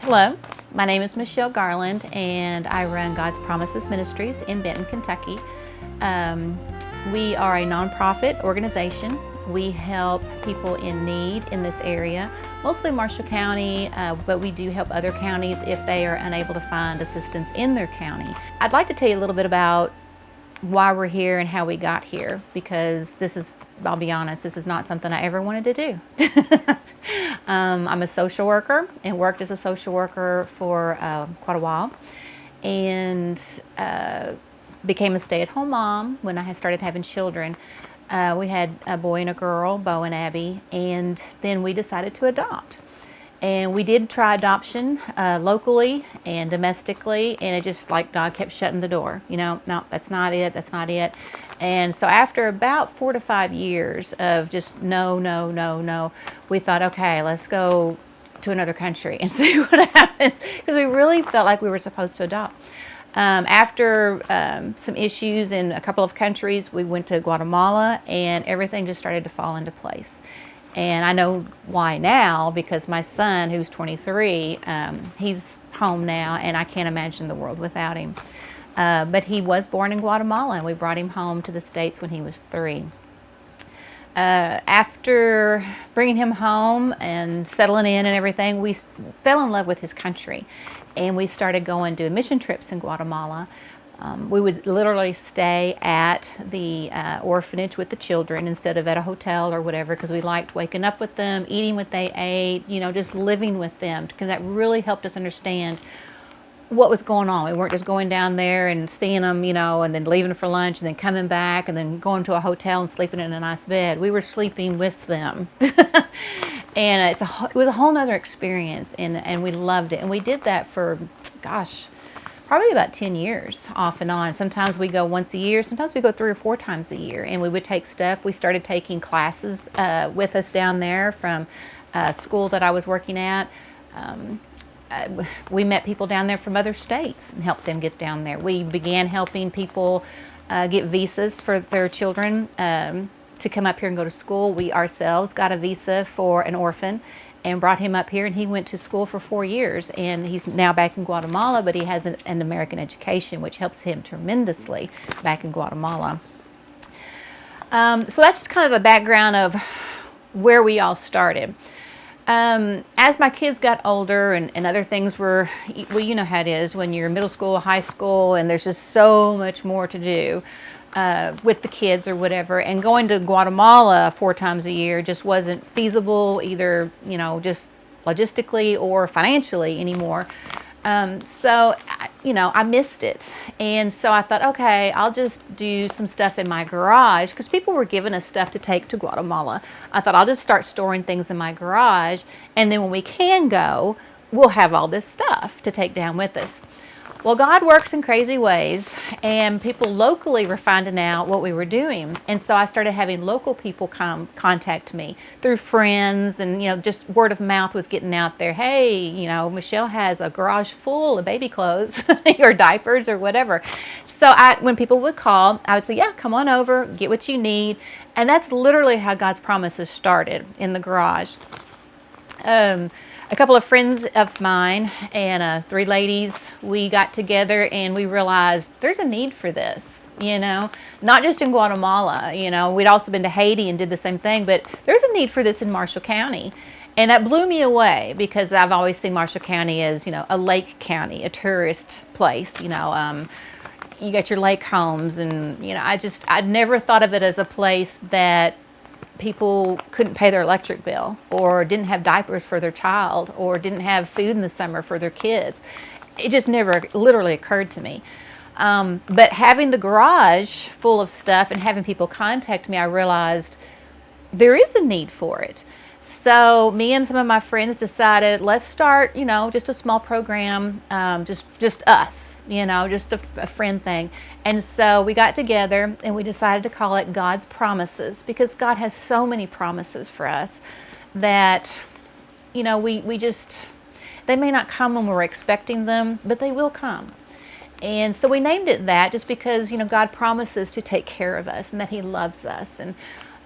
Hello, my name is Michelle Garland, and I run God's Promises Ministries in Benton, Kentucky. We are a nonprofit organization. We help people in need in this area, mostly Marshall County, but we do help other counties if they are unable to find assistance in their county. I'd like to tell you a little bit about why we're here and how we got here, because I'll be honest, this is not something I ever wanted to do. I'm a social worker and worked as a social worker for quite a while, and became a stay-at-home mom when I had started having children. We had a boy and a girl, Bo and Abby, and then we decided to adopt. And we did try adoption locally and domestically, and it just like God kept shutting the door. No, that's not it, that's not it. And so after about 4 to 5 years of just no, we thought, okay, let's go to another country and see what happens, because we really felt like we were supposed to adopt. After some issues in a couple of countries, we went to Guatemala, and everything just started to fall into place. And I know why now, because my son, who's 23, he's home now, and I can't imagine the world without him. But he was born in Guatemala, and we brought him home to the States when he was 3. After bringing him home and settling in and everything, we fell in love with his country, and we started going doing mission trips in Guatemala. We would literally stay at the orphanage with the children instead of at a hotel or whatever, because we liked waking up with them, eating what they ate, just living with them, because that really helped us understand what was going on. We weren't just going down there and seeing them, and then leaving for lunch and then coming back and then going to a hotel and sleeping in a nice bed. We were sleeping with them. And it was a whole nother experience, and we loved it. And we did that for, probably about 10 years off and on. Sometimes we go once a year, sometimes we go 3 or 4 times a year, and we would take stuff. We started taking classes with us down there from school that I was working at. We met people down there from other states and helped them get down there. We began helping people get visas for their children to come up here and go to school. We ourselves got a visa for an orphan and brought him up here, and he went to school for 4 years, and he's now back in Guatemala, but he has an American education, which helps him tremendously back in Guatemala. So that's just kind of the background of where we all started. As my kids got older and other things were, well, you know how it is when you're middle school, high school, and there's just so much more to do with the kids or whatever, and going to Guatemala 4 times a year just wasn't feasible either, just logistically or financially anymore. So I missed it. And so I thought, okay, I'll just do some stuff in my garage, because people were giving us stuff to take to Guatemala. I thought I'll just start storing things in my garage, and then when we can go, we'll have all this stuff to take down with us. Well, God works in crazy ways, and people locally were finding out what we were doing. And so I started having local people contact me through friends, and, just word of mouth was getting out there. Hey, Michelle has a garage full of baby clothes or diapers or whatever. So when people would call, I would say, yeah, come on over, get what you need. And that's literally how God's Promises started, in the garage. A couple of friends of mine and 3 ladies, we got together and we realized there's a need for this, not just in Guatemala. We'd also been to Haiti and did the same thing, but there's a need for this in Marshall County. And that blew me away, because I've always seen Marshall County as, a lake county, a tourist place. You got your lake homes, and, I'd never thought of it as a place that people couldn't pay their electric bill, or didn't have diapers for their child, or didn't have food in the summer for their kids. It just never literally occurred to me. But having the garage full of stuff and having people contact me, I realized there is a need for it. So me and some of my friends decided, let's start, just a small program, just us. Just a friend thing. And so we got together and we decided to call it God's Promises, because God has so many promises for us that, they may not come when we're expecting them, but they will come. And so we named it that just because, God promises to take care of us and that He loves us. And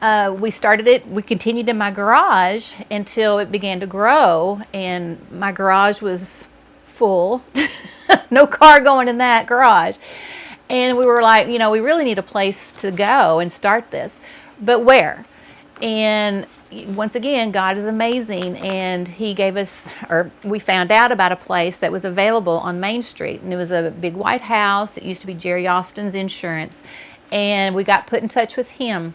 we started it, we continued in my garage until it began to grow, and my garage was full. No car going in that garage. And we were like, we really need a place to go and start this. But where? And once again, God is amazing, and He gave us, or we found out about a place that was available on Main Street, and it was a big white house. It used to be Jerry Austin's Insurance, and we got put in touch with him,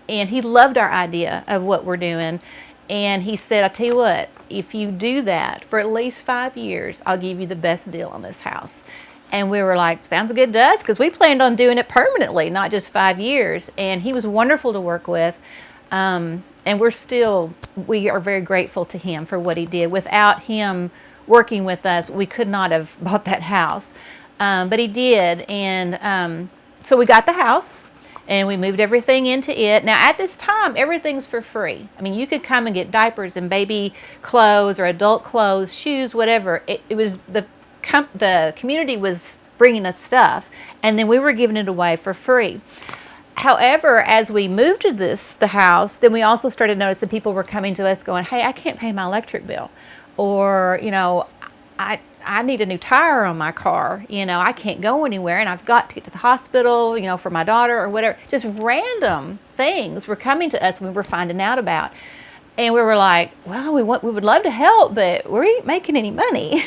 and he loved our idea of what we're doing, and he said, I tell you what, if you do that for at least 5 years, I'll give you the best deal on this house. And we were like, sounds good to us, because we planned on doing it permanently, not just 5 years. And he was wonderful to work with. And we are very grateful to him for what he did. Without him working with us, we could not have bought that house. But he did. And so we got the house, and we moved everything into it. Now, at this time, everything's for free. I mean, you could come and get diapers and baby clothes or adult clothes, shoes, whatever. It was the community was bringing us stuff, and then we were giving it away for free. However, as we moved to the house, then we also started noticing people were coming to us going, hey, I can't pay my electric bill, or I need a new tire on my car, I can't go anywhere, and I've got to get to the hospital, for my daughter or whatever. Just random things were coming to us, we were finding out about. And we were like, well, we would love to help, but we ain't making any money,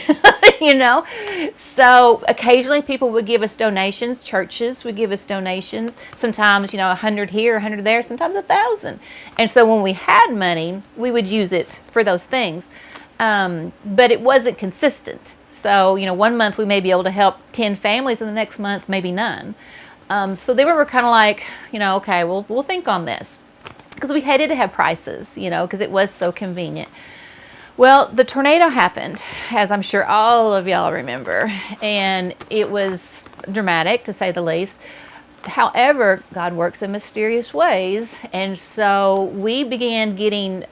So occasionally people would give us donations. Churches would give us donations. Sometimes, 100 here, 100 there, sometimes 1,000. And so when we had money, we would use it for those things. But it wasn't consistent. So, 1 month we may be able to help 10 families, and the next month maybe none. So they were kind of like, okay, we'll think on this. Because we hated to have prices, because it was so convenient. Well, the tornado happened, as I'm sure all of y'all remember, and it was dramatic, to say the least. However, God works in mysterious ways, and so we began getting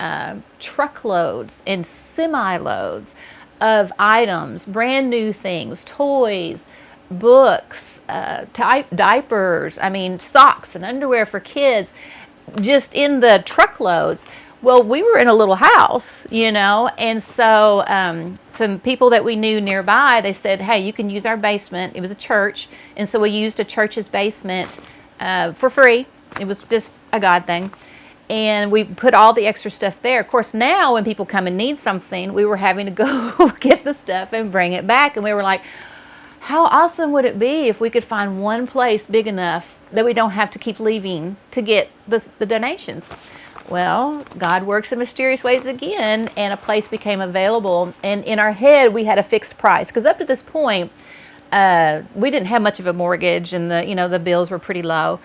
truckloads and semi-loads of items, brand new things, toys, books, diapers, socks and underwear for kids, just in the truckloads. Well, we were in a little house, and so some people that we knew nearby, they said, hey, you can use our basement. It was a church, and so we used a church's basement for free. It was just a God thing. And we put all the extra stuff there. Of course, now when people come and need something, we were having to go get the stuff and bring it back. And we were like, how awesome would it be if we could find one place big enough that we don't have to keep leaving to get the donations? Well, God works in mysterious ways again, and a place became available. And in our head, we had a fixed price, because up to this point, we didn't have much of a mortgage, and the bills were pretty low.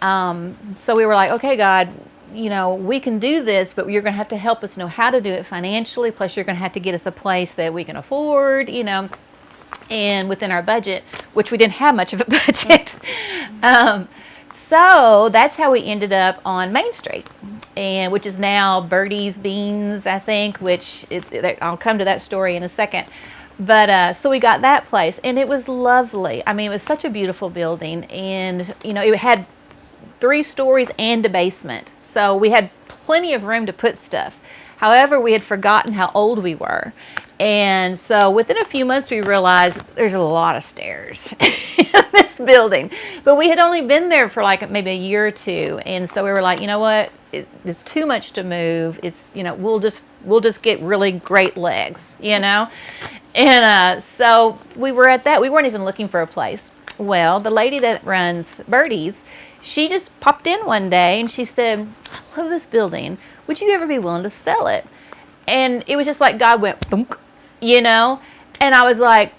So we were like, okay, God, we can do this, but you're going to have to help us know how to do it financially. Plus, you're going to have to get us a place that we can afford, and within our budget, which we didn't have much of a budget. So that's how we ended up on Main Street, and which is now Birdie's Beans, I think, which I'll come to that story in a second. But so we got that place, and it was lovely. It was such a beautiful building, and it had 3 stories and a basement, so we had plenty of room to put stuff. However, we had forgotten how old we were. And so within a few months, we realized there's a lot of stairs in this building. But we had only been there for like maybe a year or two. And so we were like, you know what? It's too much to move. It's, we'll just get really great legs, And so we were at that. We weren't even looking for a place. Well, the lady that runs Birdie's, she just popped in one day and she said, I love this building. Would you ever be willing to sell it? And it was just like God went, thunk, and I was like,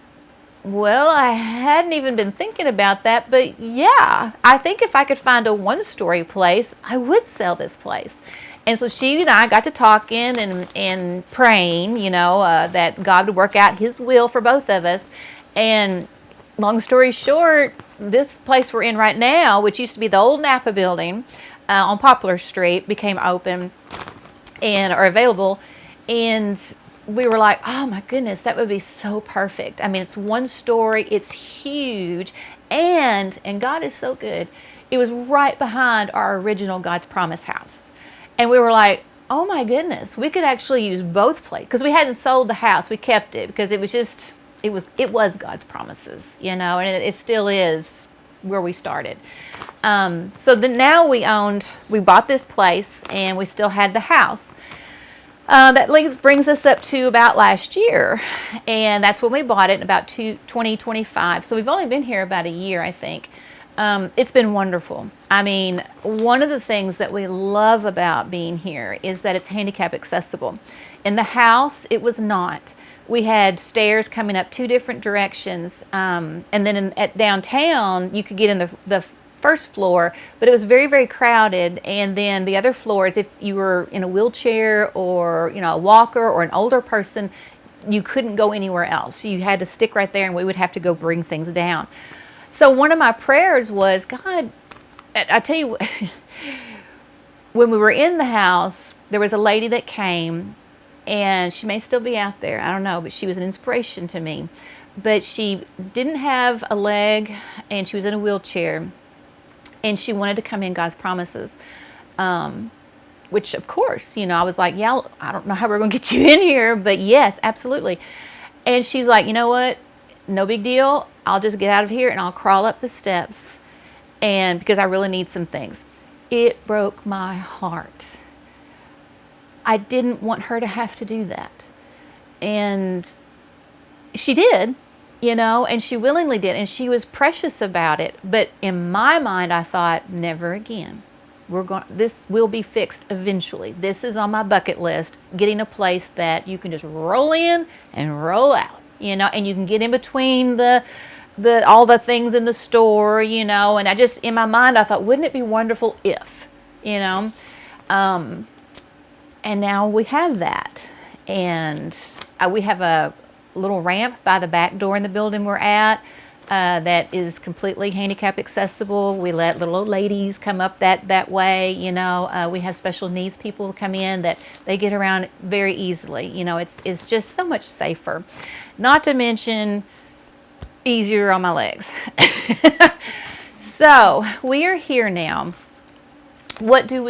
well, I hadn't even been thinking about that, but yeah, I think if I could find a 1-story place, I would sell this place. And so she and I got to talking and praying, that God would work out His will for both of us. And long story short, this place we're in right now, which used to be the old Napa building on Poplar Street, became open or available. And we were like, oh my goodness, that would be so perfect. It's 1 story, it's huge, and God is so good. It was right behind our original God's Promise house. And we were like, oh my goodness, we could actually use both places. Because we hadn't sold the house, we kept it because it was just, it was God's promises, and it still is where we started. So then now we bought this place and we still had the house. That brings us up to about last year, and that's when we bought it in about 2025. So we've only been here about a year, I think. It's been wonderful. I mean, one of the things that we love about being here is that it's handicap accessible. In the house, it was not. We had stairs coming up 2 different directions, and then at downtown, you could get in the first floor, but it was very, very crowded. And then the other floors, if you were in a wheelchair or a walker or an older person, you couldn't go anywhere else. You had to stick right there, and we would have to go bring things down. So one of my prayers was, God, I tell you, when we were in the house, there was a lady that came, and she may still be out there, I don't know, but she was an inspiration to me. But she didn't have a leg, and she was in a wheelchair, and she wanted to come in God's Promises, which, of course, I was like, yeah, I don't know how we're going to get you in here, but yes, absolutely. And she's like, you know what? No big deal. I'll just get out of here and I'll crawl up the steps, and because I really need some things. It broke my heart. I didn't want her to have to do that. And she did, and she willingly did, and she was precious about it. But in my mind, I thought, never again. This will be fixed eventually. This is on my bucket list, getting a place that you can just roll in and roll out, and you can get in between all the things in the store, and I just, in my mind, I thought, wouldn't it be wonderful if, and now we have that. And we have a little ramp by the back door in the building we're at that is completely handicap accessible. We let little old ladies come up that way. We have special needs people come in that they get around very easily. It's just so much safer. Not to mention easier on my legs. So we are here now. What do?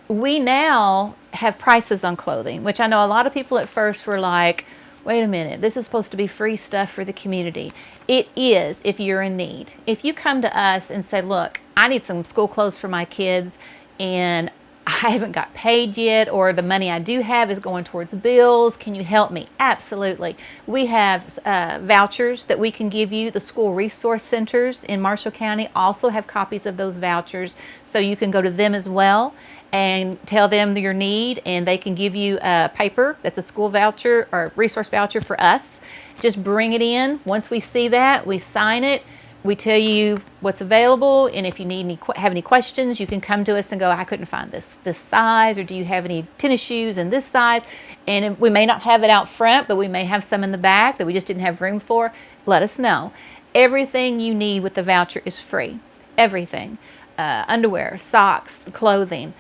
We now have prices on clothing, which I know a lot of people at first were like, wait a minute, this is supposed to be free stuff for the community. It is if you're in need. If you come to us and say, look, I need some school clothes for my kids and I haven't got paid yet, or the money I do have is going towards bills, can you help me? Absolutely. We have vouchers that we can give you. The school resource centers in Marshall County also have copies of those vouchers, so you can go to them as well and tell them your need, and they can give you a paper that's a school voucher or resource voucher for us. Just bring it in. Once we see that, we sign it. We tell you what's available, and if you have any questions, you can come to us and go, I couldn't find this size, or do you have any tennis shoes in this size? And we may not have it out front, but we may have some in the back that we just didn't have room for. Let us know. Everything you need with the voucher is free. Everything. Underwear, socks, clothing.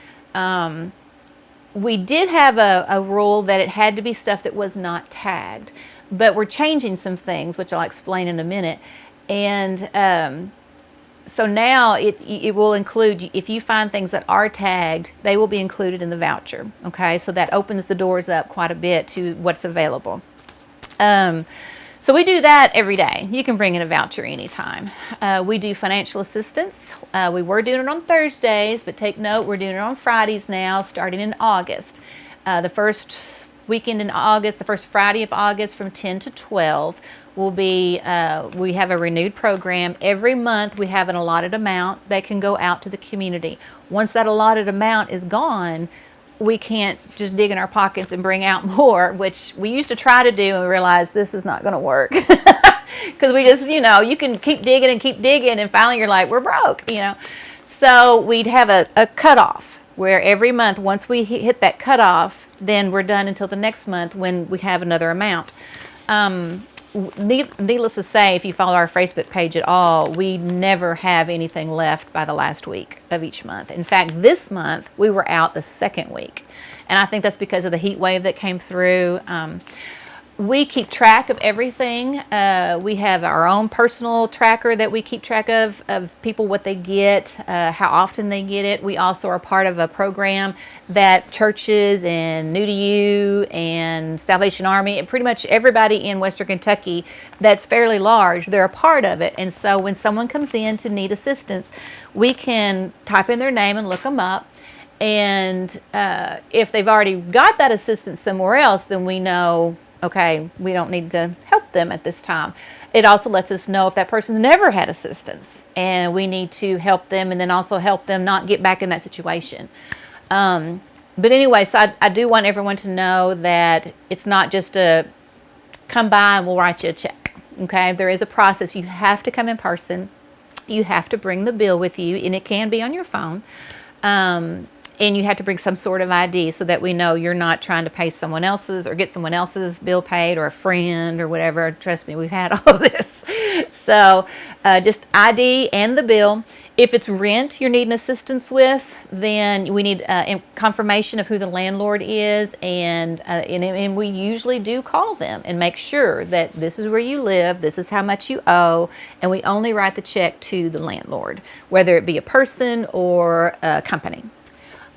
We did have a rule that it had to be stuff that was not tagged, but we're changing some things, which I'll explain in a minute. And so now it will include, if you find things that are tagged, they will be included in the voucher. Okay, so that opens the doors up quite a bit to what's available. So we do that every day. You can bring in a voucher anytime. We do financial assistance. We were doing it on Thursdays, but take note, we're doing it on Fridays now, starting in August. The first weekend in August, the first Friday of August from 10 to 12 will be, we have a renewed program. Every month we have an allotted amount that can go out to the community. Once that allotted amount is gone, we can't just dig in our pockets and bring out more, which we used to try to do, and we realized this is not going to work. Because we just, you can keep digging, and finally you're like, we're broke, So we'd have a cutoff where every month, once we hit that cutoff, then we're done until the next month when we have another amount. Needless to say, if you follow our Facebook page at all, we never have anything left by the last week of each month. In fact, this month we were out the second week, and I think that's because of the heat wave that came through. We keep track of everything. We have our own personal tracker that we keep track of people, what they get, how often they get it. We also are part of a program that churches and New to You and Salvation Army and pretty much everybody in Western Kentucky that's fairly large, they're a part of it. And so when someone comes in to need assistance, we can type in their name and look them up. And if they've already got that assistance somewhere else, then we know, okay, we don't need to help them at this time. It also lets us know if that person's never had assistance and we need to help them, and then also help them not get back in that situation. But anyway, so I do want everyone to know that it's not just a come by and we'll write you a check. Okay, there is a process. You have to come in person. You have to bring the bill with you, and it can be on your phone. And you have to bring some sort of ID so that we know you're not trying to pay someone else's or get someone else's bill paid, or a friend or whatever. Trust me, we've had all of this. So just ID and the bill. If it's rent you're needing assistance with, then we need confirmation of who the landlord is, and we usually do call them and make sure that this is where you live, this is how much you owe, and we only write the check to the landlord, whether it be a person or a company.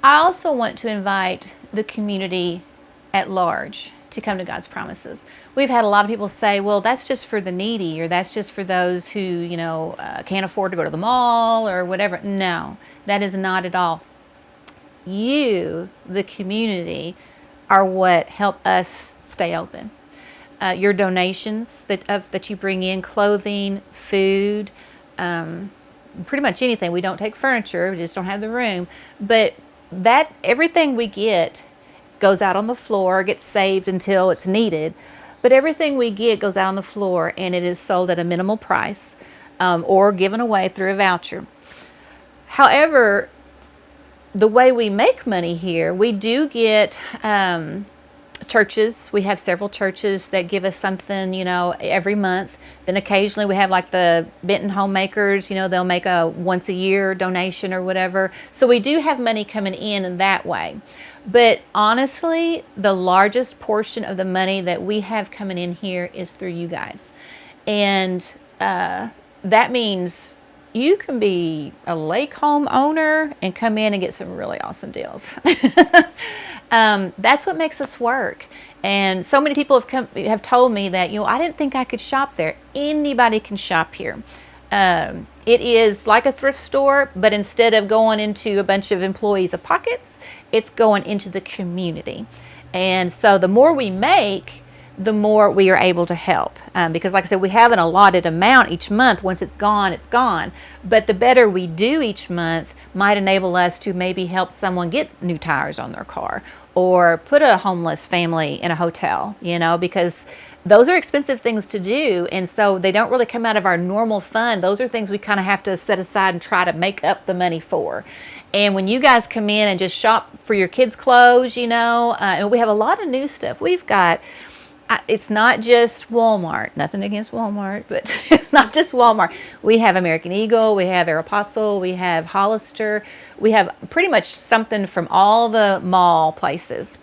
I also want to invite the community at large to come to God's Promises. We've had a lot of people say, well, that's just for the needy, or that's just for those who, can't afford to go to the mall or whatever. No, that is not at all. You, the community, are what help us stay open. Your donations that you bring in, clothing, food, pretty much anything. We don't take furniture, we just don't have the room. But that everything we get goes out on the floor, gets saved until it's needed. But everything we get goes out on the floor, and it is sold at a minimal price, or given away through a voucher. However, the way we make money here, we do get churches. We have several churches that give us something, every month. Then occasionally we have like the Benton Homemakers, they'll make a once a year donation or whatever. So we do have money coming in that way. But honestly, the largest portion of the money that we have coming in here is through you guys. And that means you can be a lake home owner and come in and get some really awesome deals. That's what makes us work. And so many people have told me that, I didn't think I could shop there. Anybody can shop here. It is like a thrift store, but instead of going into a bunch of employees' pockets, it's going into the community. And so the more we make, the more we are able to help. Because like I said, we have an allotted amount each month. Once it's gone, it's gone. But the better we do each month might enable us to maybe help someone get new tires on their car, or put a homeless family in a hotel, because those are expensive things to do. And so they don't really come out of our normal fund. Those are things we kind of have to set aside and try to make up the money for. And when you guys come in and just shop for your kids' clothes, and we have a lot of new stuff. We've got, it's not just Walmart, nothing against Walmart, but it's not just Walmart. We have American Eagle, we have Aeropostale, we have Hollister. We have pretty much something from all the mall places.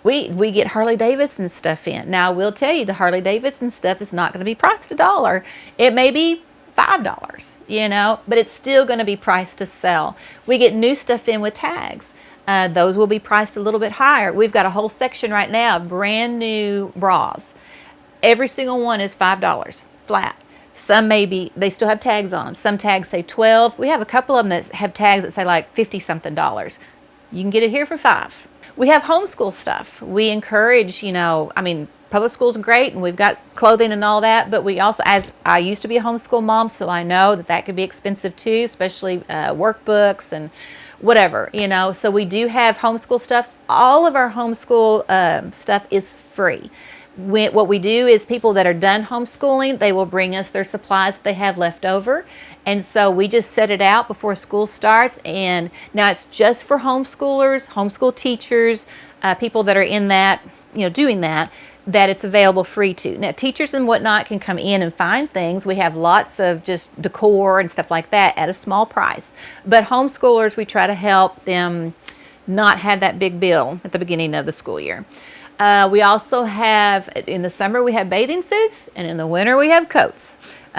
We get Harley Davidson stuff in. Now, I will tell you, the Harley Davidson stuff is not going to be priced $1. It may be $5, but it's still going to be priced to sell. We get new stuff in with tags. Those will be priced a little bit higher. We've got a whole section right now of brand new bras. Every single one is $5 flat. Some they still have tags on them. Some tags say 12. We have a couple of them that have tags that say like 50 something dollars. You can get it here for $5. We have homeschool stuff. We encourage, public school's great, and we've got clothing and all that, but we also, as I used to be a homeschool mom, so I know that could be expensive too, especially workbooks and whatever, so we do have homeschool stuff. All of our homeschool stuff is free. What we do is people that are done homeschooling, they will bring us their supplies that they have left over. And so we just set it out before school starts. And now it's just for homeschoolers, homeschool teachers, people that are in that, doing that it's available free to. Now, teachers and whatnot can come in and find things. We have lots of just decor and stuff like that at a small price. But homeschoolers, we try to help them not have that big bill at the beginning of the school year. We also have, in the summer, we have bathing suits, and in the winter, we have coats,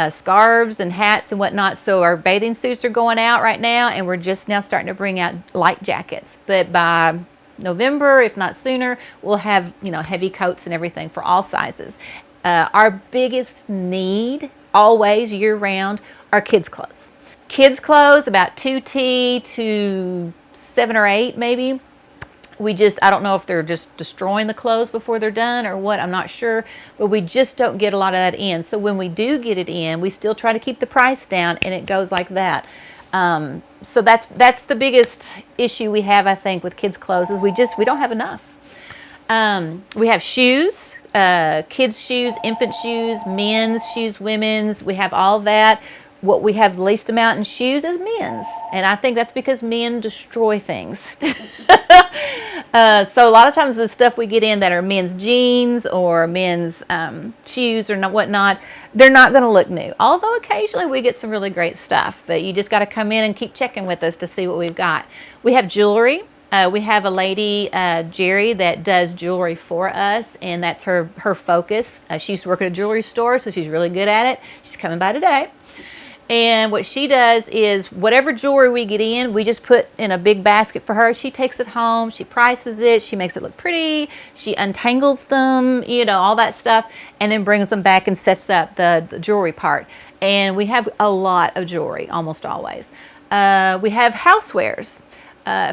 scarves and hats and whatnot. So our bathing suits are going out right now, and we're just now starting to bring out light jackets. But by November, if not sooner, we'll have, heavy coats and everything for all sizes. Our biggest need, always year round, are kids' clothes. Kids' clothes, about 2T to 7 or 8 maybe. I don't know if they're just destroying the clothes before they're done or what, I'm not sure, but we just don't get a lot of that in. So when we do get it in, we still try to keep the price down, and it goes like that. So that's the biggest issue we have, I think, with kids' clothes, is we don't have enough. We have shoes, kids' shoes, infant shoes, men's shoes, women's. We have all that. What we have the least amount in shoes is men's, and I think that's because men destroy things. So a lot of times the stuff we get in that are men's jeans or men's shoes or whatnot, they're not going to look new. Although occasionally we get some really great stuff, but you just got to come in and keep checking with us to see what we've got. We have jewelry. We have a lady, Jerry, that does jewelry for us, and that's her focus. She used to work at a jewelry store, so she's really good at it. She's coming by today. And what she does is whatever jewelry we get in, we just put in a big basket for her. She takes it home, she prices it, she makes it look pretty, she untangles them, all that stuff, and then brings them back and sets up the jewelry part. And we have a lot of jewelry, almost always. We have housewares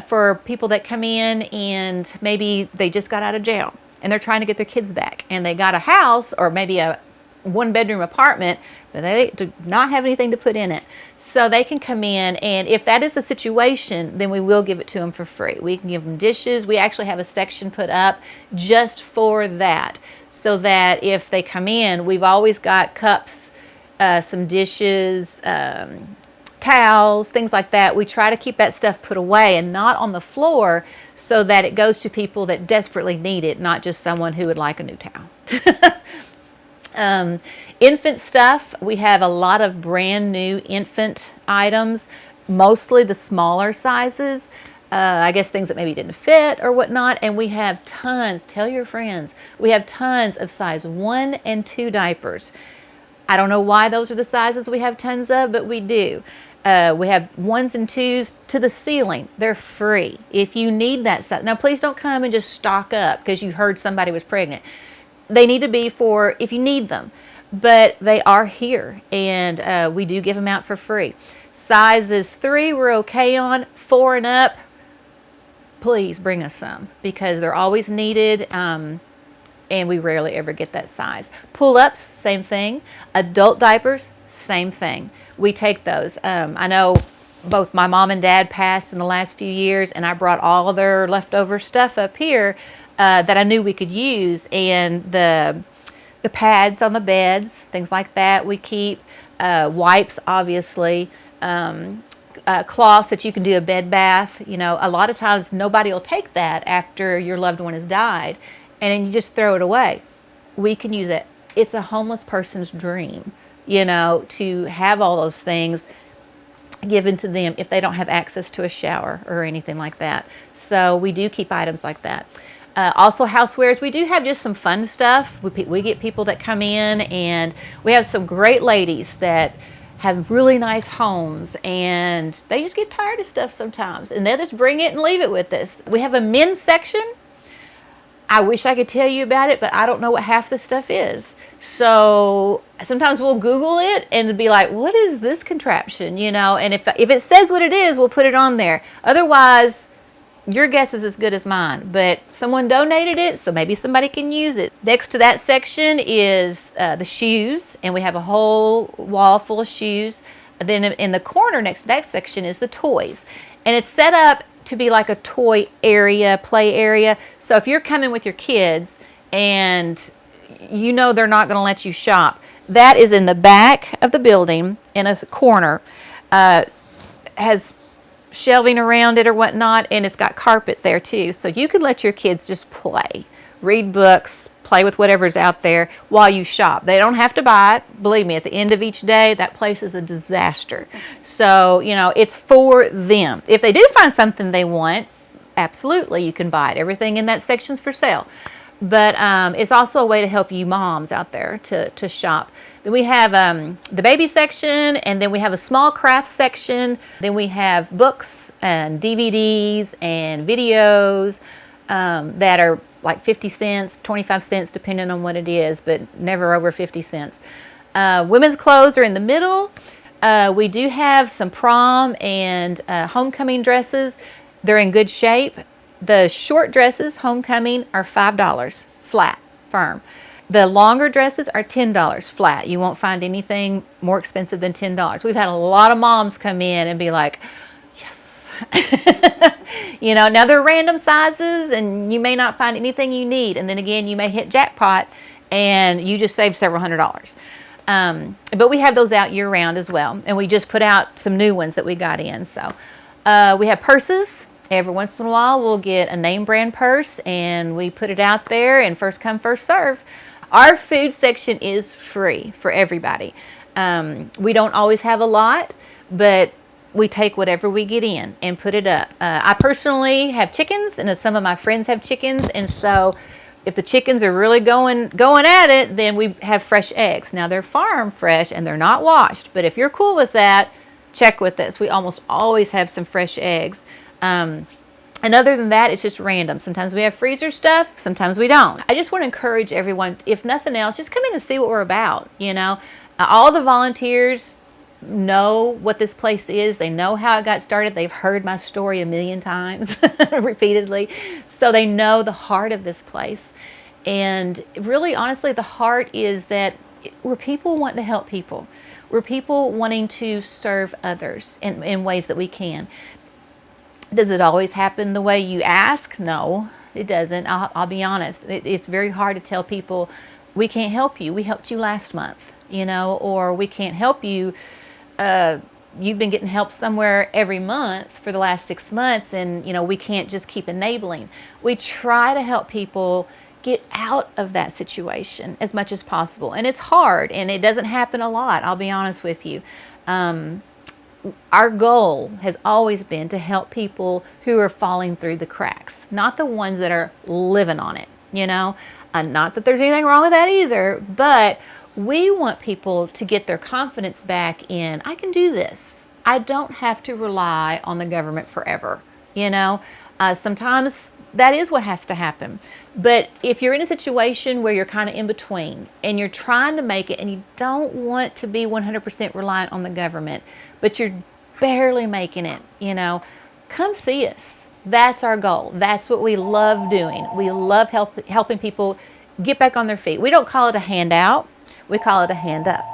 for people that come in and maybe they just got out of jail and they're trying to get their kids back. And they got a house or maybe a one-bedroom apartment, but they do not have anything to put in it. So they can come in, and if that is the situation, then we will give it to them for free. We can give them dishes. We actually have a section put up just for that, so that if they come in, we've always got cups, some dishes, towels, things like that. We try to keep that stuff put away and not on the floor, so that it goes to people that desperately need it, not just someone who would like a new towel. Infant stuff, we have a lot of brand new infant items, mostly the smaller sizes. I guess things that maybe didn't fit or whatnot. And we have tons, tell your friends, we have tons of size 1 and 2 diapers. I don't know why those are the sizes we have tons of, but we do. We have 1s and 2s to the ceiling. They're free. If you need that size. Now, please don't come and just stock up because you heard somebody was pregnant. They need to be for if you need them, but they are here, and we do give them out for free. Sizes 3 we're okay on. 4 and up, please bring us some because they're always needed, and we rarely ever get that size. Pull-ups, same thing. Adult diapers, same thing. We take those. I know both my mom and dad passed in the last few years, and I brought all of their leftover stuff up here that I knew we could use, and the pads on the beds, things like that we keep, wipes obviously, cloths that you can do a bed bath. A lot of times nobody will take that after your loved one has died, and then you just throw it away. We can use it. It's a homeless person's dream, to have all those things given to them if they don't have access to a shower or anything like that. So we do keep items like that. Also housewares, we do have just some fun stuff. We get people that come in, and we have some great ladies that have really nice homes, and they just get tired of stuff sometimes, and they'll just bring it and leave it with us. We have a men's section. I wish I could tell you about it, but I don't know what half the stuff is. So sometimes we'll Google it and be like, what is this contraption? And if it says what it is, we'll put it on there. Otherwise, your guess is as good as mine, but someone donated it, so maybe somebody can use it. Next to that section is the shoes, and we have a whole wall full of shoes. Then in the corner next to that section is the toys, and it's set up to be like a toy area, play area. So if you're coming with your kids and they're not going to let you shop, that is in the back of the building in a corner. Has shelving around it or whatnot, and it's got carpet there too, so you could let your kids just play, read books, play with whatever's out there while you shop. They don't have to buy it. Believe me, at the end of each day, that place is a disaster. So it's for them. If they do find something they want, Absolutely, you can buy it. Everything in that section's for sale. But it's also a way to help you moms out there to shop. Then we have the baby section, and then we have a small craft section. Then we have books and DVDs and videos that are like 50 cents, 25 cents, depending on what it is, but never over 50 cents. Women's clothes are in the middle. We do have some prom and homecoming dresses. They're in good shape. The short dresses, homecoming, are $5 flat, firm. The longer dresses are $10 flat. You won't find anything more expensive than $10. We've had a lot of moms come in and be like, yes. You know, now they're random sizes and you may not find anything you need. And then again, you may hit jackpot and you just save several $100s. But we have those out year round as well. And we just put out some new ones that we got in. So we have purses. Every once in a while, we'll get a name brand purse and we put it out there, and first come, first serve. Our food section is free for everybody. We don't always have a lot, but we take whatever we get in and put it up. I personally have chickens, and some of my friends have chickens, and so if the chickens are really going at it, then we have fresh eggs. Now they're farm fresh and they're not washed, but if you're cool with that, check with us. We almost always have some fresh eggs. And other than that, it's just random. Sometimes we have freezer stuff, sometimes we don't. I just want to encourage everyone, if nothing else, just come in and see what we're about. You know, all the volunteers know what this place is. They know how it got started. They've heard my story a million times repeatedly. So they know the heart of this place. And really, honestly, the heart is that we're people wanting to help people. We're people wanting to serve others in ways that we can. Does it always happen the way you ask? No, it doesn't. I'll be honest. It's very hard to tell people, we can't help you. We helped you last month, you know, or we can't help you. You've been getting help somewhere every month for the last 6 months, and, you know, we can't just keep enabling. We try to help people get out of that situation as much as possible. And it's hard, and it doesn't happen a lot. I'll be honest with you. Our goal has always been to help people who are falling through the cracks, not the ones that are living on it, you know. Not that there's anything wrong with that either, but we want people to get their confidence back in, I can do this. I don't have to rely on the government forever, you know. Sometimes that is what has to happen. But if you're in a situation where you're kind of in between and you're trying to make it and you don't want to be 100% reliant on the government, but you're barely making it, you know, come see us. That's our goal. That's what we love doing. We love helping people get back on their feet. We don't call it a handout. We call it a hand up.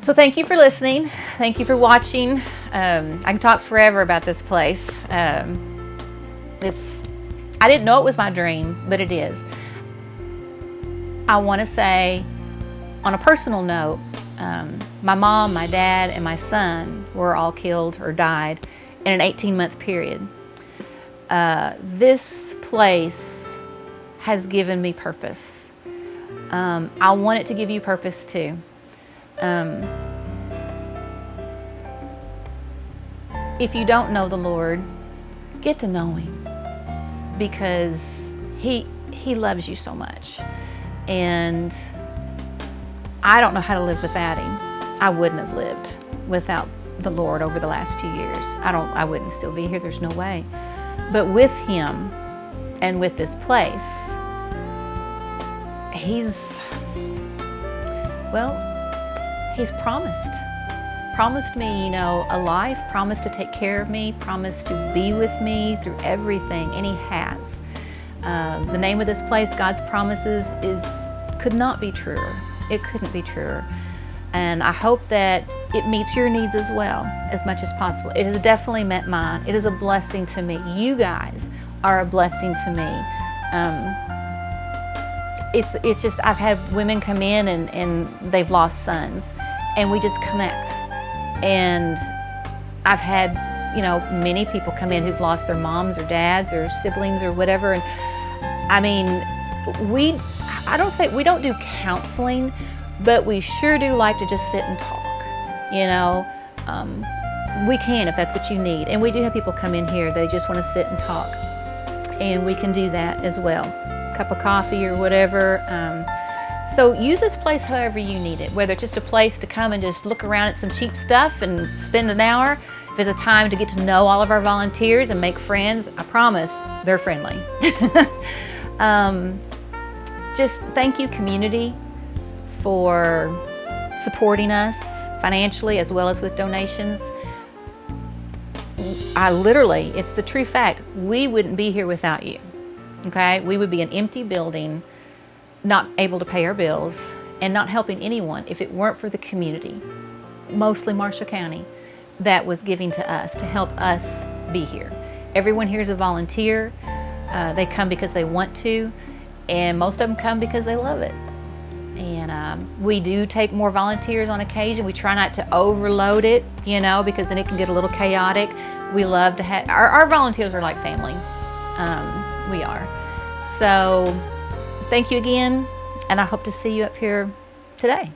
So thank you for listening. Thank you for watching. I can talk forever about this place. I didn't know it was my dream, but it is. I want to say, on a personal note, my mom, my dad, and my son were all killed or died in an 18-month period. This place has given me purpose. I want it to give you purpose too. If you don't know the Lord, get to know Him, because He loves you so much. And I don't know how to live without Him. I wouldn't have lived without the Lord over the last few years. I wouldn't still be here. There's no way. But with Him and with this place, He's promised me, you know, a life, promised to take care of me, promised to be with me through everything, and He has. The name of this place, God's Promises, could not be truer. It couldn't be truer. And I hope that it meets your needs as well, as much as possible. It has definitely met mine. It is a blessing to me. You guys are a blessing to me. It's just, I've had women come in and they've lost sons, and we just connect. And I've had, you know, many people come in who've lost their moms or dads or siblings or whatever. And I mean, we don't do counseling, but we sure do like to just sit and talk, you know. We can if that's what you need. And we do have people come in here, they just want to sit and talk. and we can do that as well. Cup of coffee or whatever. So use this place however you need it, whether it's just a place to come and just look around at some cheap stuff and spend an hour. If it's a time to get to know all of our volunteers and make friends, I promise they're friendly. Just thank you, community, for supporting us financially as well as with donations. It's the true fact, we wouldn't be here without you, okay? We would be an empty building, not able to pay our bills, and not helping anyone if it weren't for the community, mostly Marshall County, that was giving to us to help us be here. Everyone here is a volunteer. They come because they want to, and most of them come because they love it. And we do take more volunteers on occasion. We try not to overload it, because then it can get a little chaotic. We love to have, our volunteers are like family. We are. So thank you again, and I hope to see you up here today.